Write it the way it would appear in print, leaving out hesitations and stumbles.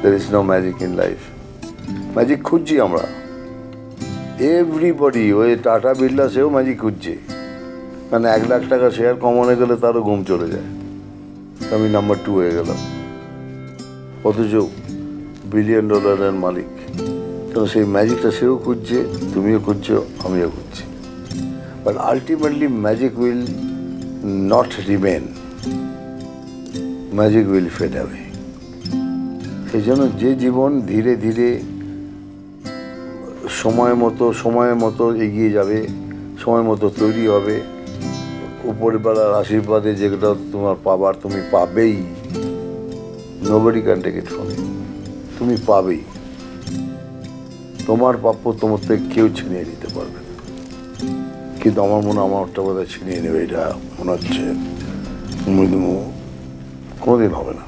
there is no magic in life. Magic খুঁজছি আমরা, everybody. ওই টাটা বিড়লা সেও ম্যাজিক খুঁজছে, মানে 1 লাখ টাকা শেয়ার কমানো গেলে তারও ঘুম চলে যায়, আমি নাম্বার 2 হয়ে গেলাম, অথচ $1 বিলিয়ন মালিক। তো সেই ম্যাজিকটা সেও খুঁজছে, তুমিও খুঁজছো, আমিও খুঁজছি। But ultimately magic will not remain, magic will fade away. সেই জন্য যে জীবন ধীরে ধীরে সময় মতো এগিয়ে যাবে, সময় মতো তৈরি হবে, উপরবেলার আশীর্বাদে যেটা তোমার পাবার তুমি পাবেই, nobody can take it from you, তুমি পাবেই। তোমার প্রাপ্য তোমার থেকে কেউ ছিনিয়ে নিতে পারবে না, কিন্তু আমারটা বোধহয় ছিনিয়ে নেবে, এটা মনে হচ্ছে কোনোদিন হবে না।